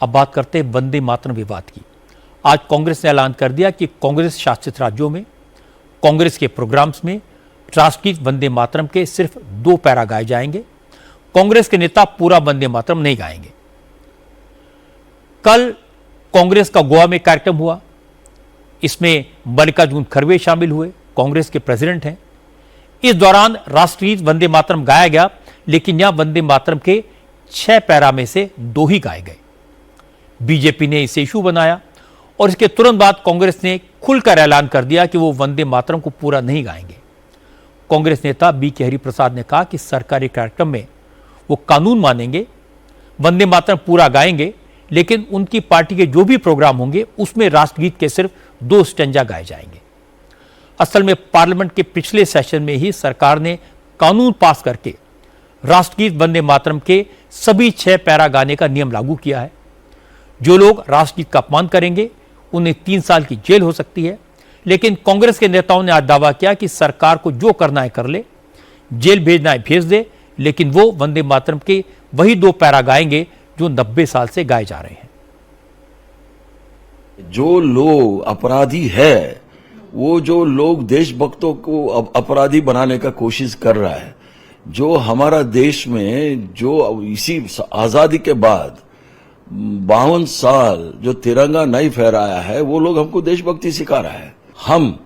अब बात करते हैं वंदे मातरम विवाद की। आज कांग्रेस ने ऐलान कर दिया कि कांग्रेस शासित राज्यों में कांग्रेस के प्रोग्राम्स में राष्ट्रगीत वंदे मातरम के सिर्फ 2 पैरा गाए जाएंगे। कांग्रेस के नेता पूरा वंदे मातरम नहीं गाएंगे। कल कांग्रेस का गोवा में कार्यक्रम हुआ। इसमें मल्लिकार्जुन खड़गे शामिल हुए, कांग्रेस के प्रेसिडेंट हैं। इस दौरान राष्ट्रगीत वंदे मातरम गाया गया, लेकिन यहां वंदे मातरम के 6 पैरा में से 2 ही गाए गए। बीजेपी ने इसे इशू बनाया और इसके तुरंत बाद कांग्रेस ने खुलकर ऐलान कर दिया कि वो वंदे मातरम को पूरा नहीं गाएंगे। कांग्रेस नेता बी.के. हरिप्रसाद ने कहा कि सरकारी कार्यक्रम में वो कानून मानेंगे, वंदे मातरम पूरा गाएंगे, लेकिन उनकी पार्टी के जो भी प्रोग्राम होंगे उसमें राष्ट्रगीत के सिर्फ 2 स्टैंजा गाए जाएंगे। असल में पार्लियामेंट के पिछले सेशन में ही सरकार ने कानून पास करके राष्ट्रगीत वंदे मातरम के सभी 6 पैरा गाने का नियम लागू किया है। जो लोग राष्ट्रगीत का अपमान करेंगे उन्हें 3 साल की जेल हो सकती है। लेकिन कांग्रेस के नेताओं ने आज दावा किया कि सरकार को जो करना है कर ले, जेल भेजना है भेज दे, लेकिन वो वंदे मातरम के वही 2 पैरा गाएंगे जो 90 साल से गाए जा रहे हैं। जो लोग अपराधी है, वो जो लोग देशभक्तों को अपराधी बनाने का कोशिश कर रहा है, जो हमारा देश में जो इसी आजादी के बाद 52 साल जो तिरंगा नहीं फहराया है, वो लोग हमको देशभक्ति सिखा रहा है। हम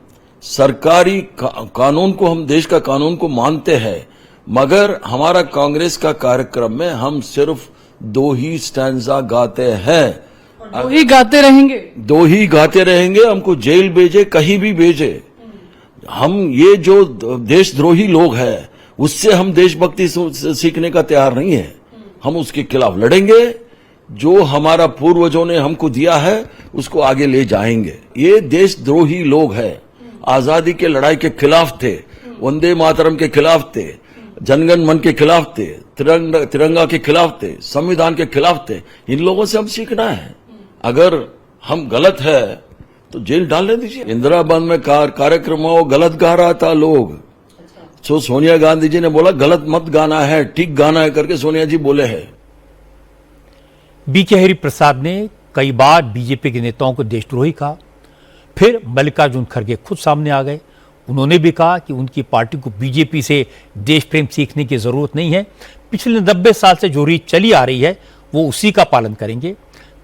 सरकारी कानून को, हम देश का कानून को मानते हैं, मगर हमारा कांग्रेस का कार्यक्रम में हम सिर्फ 2 ही स्टैंजा गाते हैं। 2 ही गाते रहेंगे, 2 ही गाते रहेंगे। हमको जेल भेजे, कहीं भी भेजे, हम ये जो देशद्रोही लोग हैं उससे हम देशभक्ति सीखने का तैयार नहीं है। हम उसके खिलाफ लड़ेंगे। जो हमारा पूर्वजों ने हमको दिया है उसको आगे ले जाएंगे। ये देशद्रोही लोग हैं, आजादी के लड़ाई के खिलाफ थे, वंदे मातरम के खिलाफ थे, जनगण मन के खिलाफ थे, तिरंगा के खिलाफ थे, संविधान के खिलाफ थे। इन लोगों से हम सीखना है। अगर हम गलत है तो जेल डालने दीजिए। इंदिरा बंद में कार्यक्रम वो गलत गा रहा था लोग, तो सोनिया गांधी जी ने बोला गलत मत गाना है, ठीक गाना है करके सोनिया जी बोले हैं। बी.के. हरिप्रसाद ने कई बार बीजेपी के नेताओं को देशद्रोही कहा। फिर मल्लिकार्जुन खड़गे खुद सामने आ गए। उन्होंने भी कहा कि उनकी पार्टी को बीजेपी से देश प्रेम सीखने की जरूरत नहीं है। पिछले 90 साल से जो रीत चली आ रही है वो उसी का पालन करेंगे।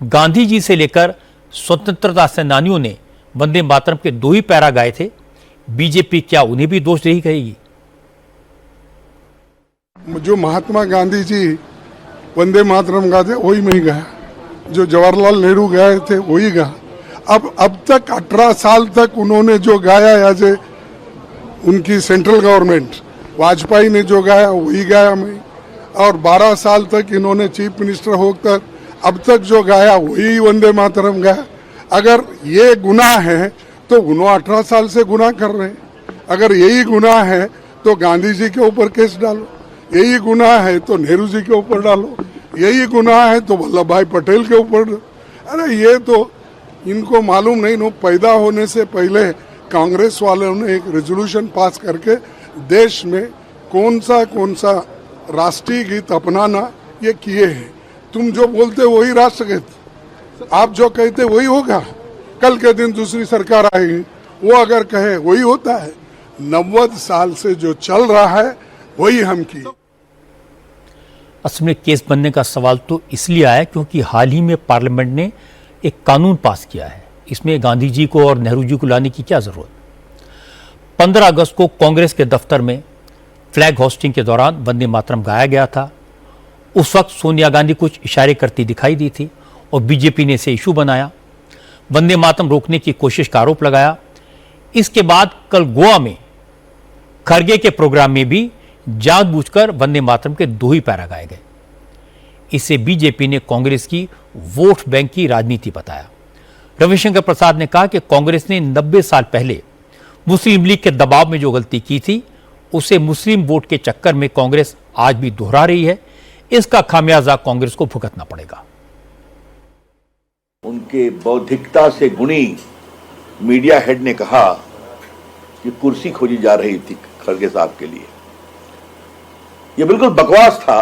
गांधी जी से लेकर स्वतंत्रता सेनानियों ने वंदे मातरम के 2 ही पैरा गाए थे। बीजेपी क्या उन्हें भी दोष नहीं कहेगी? जो महात्मा गांधी जी वंदे मातरम गाते वही मैं ही गाया, जो जवाहरलाल नेहरू गाए थे वही गा। अब तक 18 साल तक उन्होंने जो गाया, एज ए उनकी सेंट्रल गवर्नमेंट, वाजपेयी ने जो गाया वही गाया मैं, और 12 साल तक इन्होंने चीफ मिनिस्टर होकर अब तक जो गाया वही वंदे मातरम गाया। अगर ये गुनाह है तो उन्होंने 18 साल से गुनाह कर रहे हैं। अगर यही गुनाह है तो गांधी जी के ऊपर केस डालो, यही गुनाह है तो नेहरू जी के ऊपर डालो, यही गुनाह है तो वल्लभ भाई पटेल के ऊपर डालो। अरे ये तो इनको मालूम नहीं। नो पैदा होने से पहले कांग्रेस वालों ने एक रेजोल्यूशन पास करके देश में कौन सा राष्ट्रीय गीत अपनाना ये किए हैं। तुम जो बोलते वही राष्ट्रगीत, आप जो कहते वही होगा। कल के दिन दूसरी सरकार आएगी, वो अगर कहे वही होता है। 90 साल से जो चल रहा है वही हम की। असल में केस बनने का सवाल तो इसलिए आया क्योंकि हाल ही में पार्लियामेंट ने एक कानून पास किया है। इसमें गांधी जी को और नेहरू जी को लाने की क्या जरूरत? 15 अगस्त को कांग्रेस के दफ्तर में फ्लैग होस्टिंग के दौरान वंदे मातरम गाया गया था। उस वक्त सोनिया गांधी कुछ इशारे करती दिखाई दी थी और बीजेपी ने इसे इशू बनाया, वंदे मातरम रोकने की कोशिश का आरोप लगाया। इसके बाद कल गोवा में खड़गे के प्रोग्राम में भी जानबूझकर वंदे मातरम के 2 ही पैरा गाए गए। इसे बीजेपी ने कांग्रेस की वोट बैंक की राजनीति बताया। रविशंकर प्रसाद ने कहा कि कांग्रेस ने 90 साल पहले मुस्लिम लीग के दबाव में जो गलती की थी उसे मुस्लिम वोट के चक्कर में कांग्रेस आज भी दोहरा रही है। इसका खामियाजा कांग्रेस को भुगतना पड़ेगा। उनके बौद्धिकता से गुणी मीडिया हेड ने कहा कि कुर्सी खोजी जा रही थी खड़गे साहब के लिए। यह बिल्कुल बकवास था।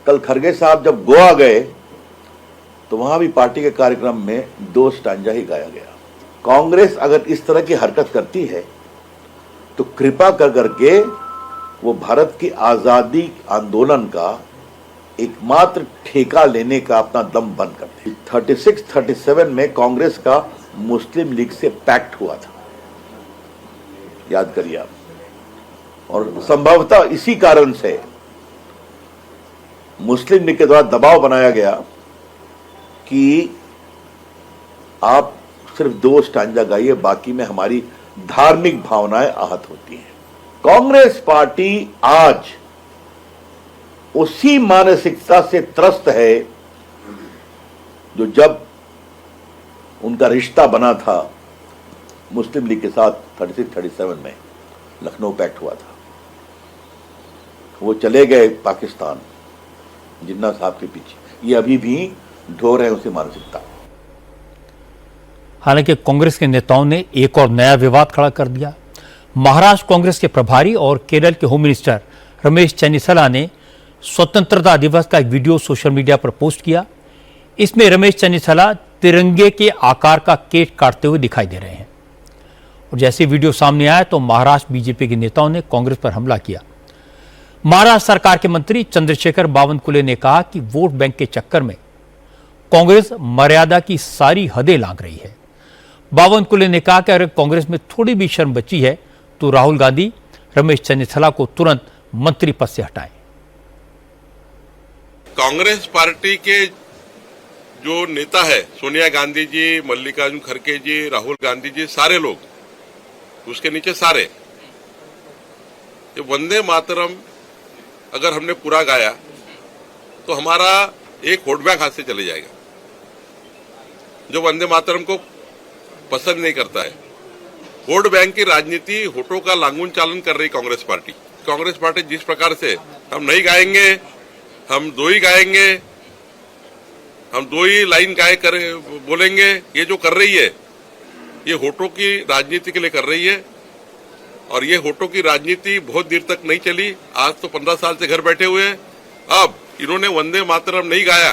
कल खड़गे साहब जब गोवा गए तो वहां भी पार्टी के कार्यक्रम में 2 स्टांजा ही गाया गया। कांग्रेस अगर इस तरह की हरकत करती है तो कृपा कर करके वो भारत की आजादी आंदोलन का एकमात्र ठेका लेने का अपना दम बंद करते। 36-37 में कांग्रेस का मुस्लिम लीग से पैक्ट हुआ था, याद करिए आप। और संभवतः इसी कारण से मुस्लिम लीग के द्वारा दबाव बनाया गया कि आप सिर्फ 2 स्टांजा गाइए, बाकी में हमारी धार्मिक भावनाएं आहत होती हैं। कांग्रेस पार्टी आज उसी मानसिकता से त्रस्त है जो जब उनका रिश्ता बना था मुस्लिम लीग के साथ 36-37 में, लखनऊ पैक्ट हुआ था। वो चले गए पाकिस्तान जिन्ना साहब के पीछे, ये अभी भी ढो रहे हैं उसी मानसिकता। हालांकि कांग्रेस के नेताओं ने एक और नया विवाद खड़ा कर दिया। महाराष्ट्र कांग्रेस के प्रभारी और केरल के होम मिनिस्टर रमेश चन्नीसला ने स्वतंत्रता दिवस का एक वीडियो सोशल मीडिया पर पोस्ट किया। इसमें रमेश चन्नीसला तिरंगे के आकार का केक काटते हुए दिखाई दे रहे हैं। और जैसे वीडियो सामने आया तो महाराष्ट्र बीजेपी के नेताओं ने कांग्रेस पर हमला किया। महाराष्ट्र सरकार के मंत्री चंद्रशेखर बावनकुले ने कहा कि वोट बैंक के चक्कर में कांग्रेस मर्यादा की सारी हदें लांघ रही है। बावनकुले ने कहा कि अगर कांग्रेस में थोड़ी भी शर्म बची है तो राहुल गांधी रमेश चन्नीसला को तुरंत मंत्री पद से हटाएं। कांग्रेस पार्टी के जो नेता है, सोनिया गांधी जी, मल्लिकार्जुन खड़गे जी, राहुल गांधी जी, सारे लोग, उसके नीचे सारे, ये वंदे मातरम अगर हमने पूरा गाया तो हमारा एक वोट बैंक हाथ से चले जाएगा। जो वंदे मातरम को पसंद नहीं करता है, वोट बैंक की राजनीति, वोटों का लांगून चालन कर रही कांग्रेस पार्टी। कांग्रेस पार्टी जिस प्रकार से हम नहीं गाएंगे, हम 2 ही गाएंगे, हम 2 ही लाइन गाए कर बोलेंगे, ये जो कर रही है ये वोटों की राजनीति के लिए कर रही है। और ये वोटों की राजनीति बहुत देर तक नहीं चली। आज तो 15 साल से घर बैठे हुए हैं। अब इन्होंने वंदे मातरम नहीं गाया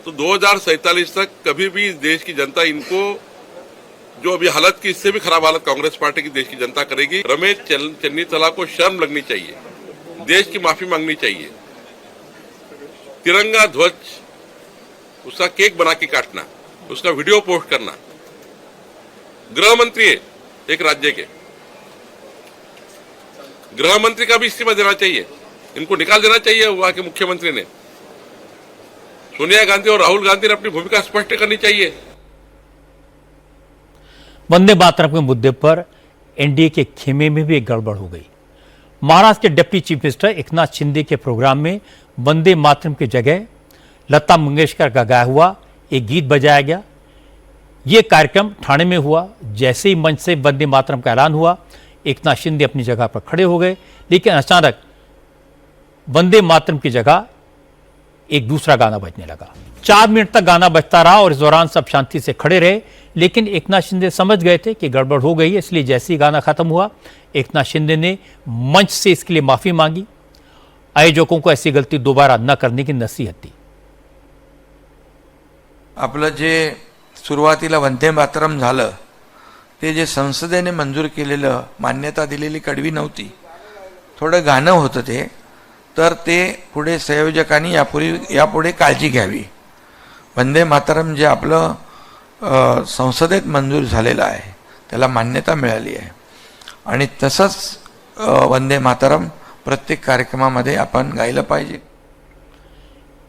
तो 2047 तक कभी भी इस देश की जनता इनको, जो अभी हालत की इससे भी खराब हालत कांग्रेस पार्टी की देश की जनता करेगी। रमेश चन्नीसला को शर्म लगनी चाहिए, देश की माफी मांगनी चाहिए। तिरंगा ध्वज, उसका केक बना के काटना, उसका वीडियो पोस्ट करना। गृह मंत्री है एक राज्य के, गृह मंत्री का भी इस्तीफा देना चाहिए, इनको निकाल देना चाहिए वहां के मुख्यमंत्री ने। सोनिया गांधी और राहुल गांधी ने अपनी भूमिका स्पष्ट करनी चाहिए। वंदे मातरम के मुद्दे पर एनडीए के खेमे में भी एक गड़बड़ हो गई। महाराष्ट्र के deputy chief minister Eknath Shinde के प्रोग्राम में वंदे मातरम की जगह लता मंगेशकर का गाया हुआ एक गीत बजाया गया। यह कार्यक्रम ठाणे में हुआ। जैसे ही मंच से वंदे मातरम का ऐलान हुआ, एकनाथ शिंदे अपनी जगह पर खड़े हो गए, लेकिन अचानक वंदे मातरम की जगह एक दूसरा गाना बजने लगा। 4 मिनट तक गाना बजता रहा और इस दौरान सब शांति से खड़े रहे, लेकिन एकनाथ शिंदे समझ गए थे कि गड़बड़ हो गई है। इसलिए जैसे ही गाना खत्म हुआ, एकनाथ शिंदे ने मंच से इसके लिए माफी मांगी, आयोजकों को ऐसी गलती दोबारा न करने की नसीहत दी। आपलं जे सुरुवातीला वंदे मातरम झालं ते जे संसदेने मंजूर केलेलं, मान्यता दिलेली कडवी नव्हती, थोडं गाणं होतं ते, तर ते पुढे संयोजकांनी यापुढे काळजी घ्यावी। वंदे मातरम जे आपलं संसदेत मंजूर झालेलं आहे त्याला मान्यता मिळाली आहे आणि तसंच वंदे मातरम प्रत्येक कार्यक्रमामध्ये आपण गायला पाहिजे।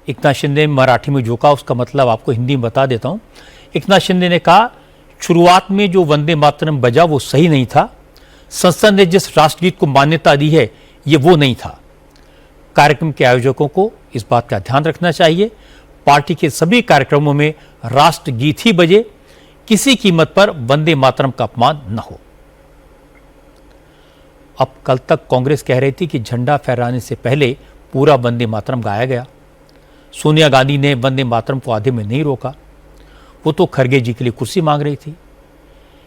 एकनाथ शिंदे मराठी में जो कहा उसका मतलब आपको हिंदी में बता देता हूं। एकनाथ शिंदे ने कहा शुरुआत में जो वंदे मातरम बजा वो सही नहीं था, संसद ने जिस राष्ट्रगीत को मान्यता दी है ये वो नहीं था। कार्यक्रम के आयोजकों को इस बात का ध्यान रखना चाहिए, पार्टी के सभी कार्यक्रमों में राष्ट्रगीत ही बजे, किसी कीमत पर वंदे मातरम का अपमान न हो। अब कल तक कांग्रेस कह रही थी कि झंडा फहराने से पहले पूरा वंदे मातरम गाया गया। सोनिया गांधी ने वंदे मातरम को आधे में नहीं रोका, वो तो खड़गे जी के लिए कुर्सी मांग रही थी।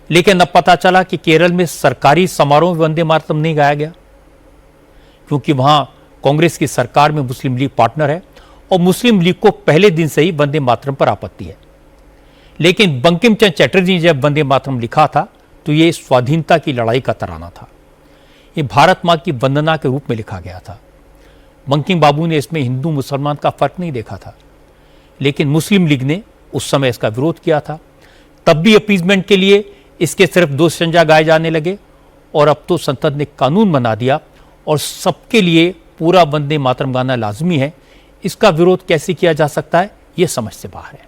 लेकिन अब पता चला कि केरल में सरकारी समारोह में वंदे मातरम नहीं गाया गया, क्योंकि वहां कांग्रेस की सरकार में मुस्लिम लीग पार्टनर है और मुस्लिम लीग को पहले दिन से ही वंदे मातरम पर आपत्ति है। लेकिन बंकिम चंद्र चटर्जी ने जब वंदे मातरम लिखा था तो ये स्वाधीनता की लड़ाई का तराना था। ये भारत मां की वंदना के रूप में लिखा गया था। बंकिम बाबू ने इसमें हिंदू मुसलमान का फर्क नहीं देखा था, लेकिन मुस्लिम लीग ने उस समय इसका विरोध किया था। तब भी अपीजमेंट के लिए इसके सिर्फ 2 स्टैंजा गाए जाने लगे और अब तो संसद ने कानून बना दिया और सबके लिए पूरा वंदे मातरम गाना लाजमी है। इसका विरोध कैसे किया जा सकता है, यह समझ से बाहर है।